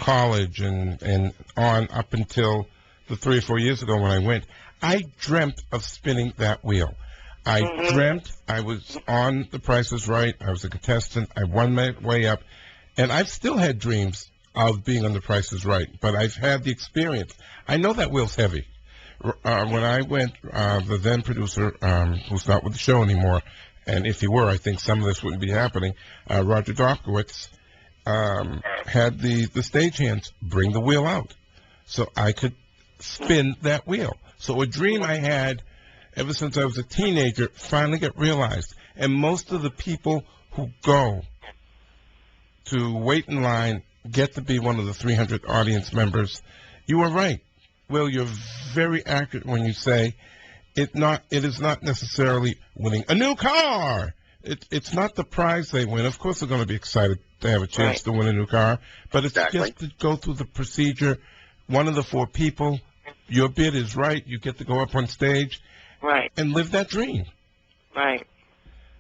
college and on up until the 3 or 4 years ago when I went, I dreamt of spinning that wheel. I dreamt I was on The Price is Right. I was a contestant. I won my way up. And I've still had dreams of being on The Price is Right, but I've had the experience. I know that wheel's heavy. When I went, the then producer, who's not with the show anymore, and if he were, I think some of this wouldn't be happening, Roger Dopkowitz, had the stagehands bring the wheel out so I could spin that wheel. So a dream I had ever since I was a teenager finally got realized. And most of the people who go to wait in line get to be one of the 300 audience members. You are right. Will, you're very accurate when you say it is not necessarily winning a new car. It's not the prize they win. Of course they're going to be excited to have a chance to win a new car, but it's just to go through the procedure. One of the 4 people, your bid is right. You get to go up on stage and live that dream. Right.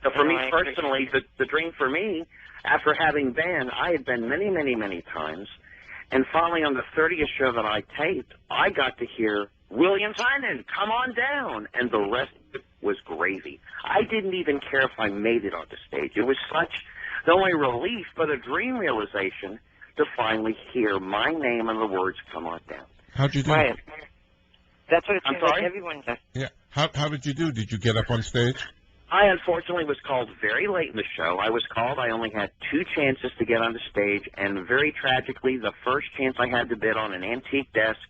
So for me personally, the dream for me, after having been, I had been many, many, many times, and finally on the 30th show that I taped, I got to hear William Tynan, come on down, and the rest of it was gravy. I didn't even care if I made it onto stage. It was such not only relief, but a dream realization to finally hear my name and the words, come on down. How'd you do? Right. That's what it seems like sorry? everyone does. Yeah. How did you do? Did you get up on stage? I unfortunately was called very late in the show. I was called. I only had 2 chances to get on the stage, and very tragically, the first chance I had to bid on an antique desk,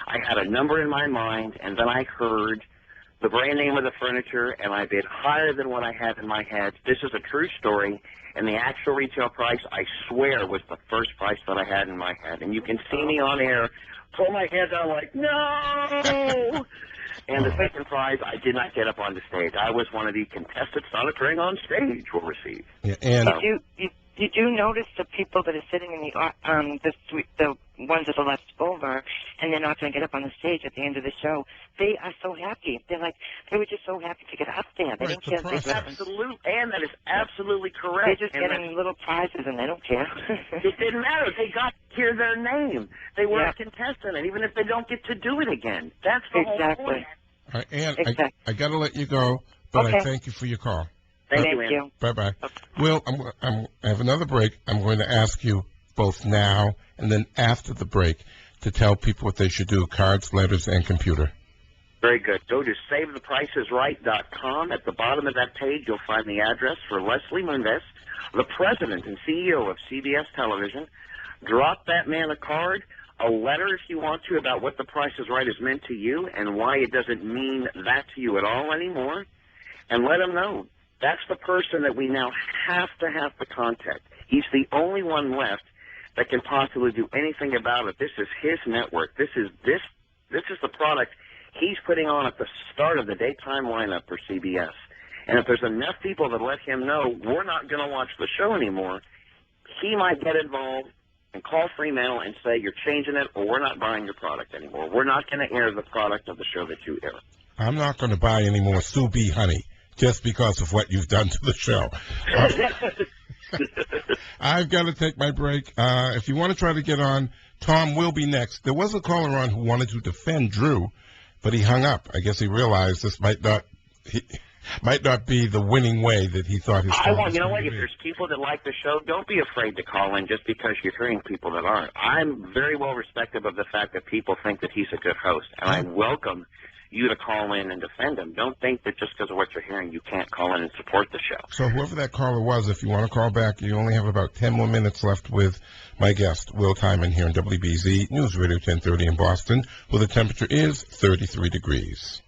I had a number in my mind, and then I heard the brand name of the furniture, and I bid higher than what I had in my head. This is a true story, and the actual retail price, I swear, was the first price that I had in my head. And you can see me on air pull my head down like, no! And the second prize, I did not get up on the stage. I was one of the contestants not appearing on stage will receive. Yeah, and Did you notice the people that are sitting in the ones that are left over, and they're not going to get up on the stage at the end of the show? They are so happy. They were just so happy to get up there. They don't care. Absolutely, and that is absolutely correct. They're just getting little prizes, and they don't care. It didn't matter. They got to hear their name. They were a contestant, and even if they don't get to do it again, that's the whole point. All right, Ann, I got to let you go, but I thank you for your call. Thank you. Bye-bye. Will, I have another break. I'm going to ask you both now and then after the break to tell people what they should do, cards, letters, and computer. Very good. Go to SaveThePricesRight.com. At the bottom of that page, you'll find the address for Leslie Moonves, the president and CEO of CBS Television. Drop that man a card, a letter if you want to, about what The Price is Right has meant to you and why it doesn't mean that to you at all anymore, and let him know. That's the person that we now have to contact. He's the only one left that can possibly do anything about it. This is his network. This is the product he's putting on at the start of the daytime lineup for CBS. And if there's enough people that let him know we're not going to watch the show anymore, he might get involved and call Fremantle and say you're changing it or we're not buying your product anymore. We're not going to air the product of the show that you air. I'm not going to buy any more Sue Bee honey just because of what you've done to the show. I've got to take my break. If you want to try to get on, Tom will be next. There was a caller on who wanted to defend Drew, but he hung up. I guess he realized this might not be the winning way that he thought his show was. You know what? If there's people that like the show, don't be afraid to call in just because you're hearing people that aren't. I'm very well respectful of the fact that people think that he's a good host, and I welcome you to call in and defend him. Don't think that just because of what you're hearing, you can't call in and support the show. So whoever that caller was, if you want to call back, you only have about 10 more minutes left with my guest, Will Timon, here in WBZ News Radio 1030 in Boston, where the temperature is 33 degrees.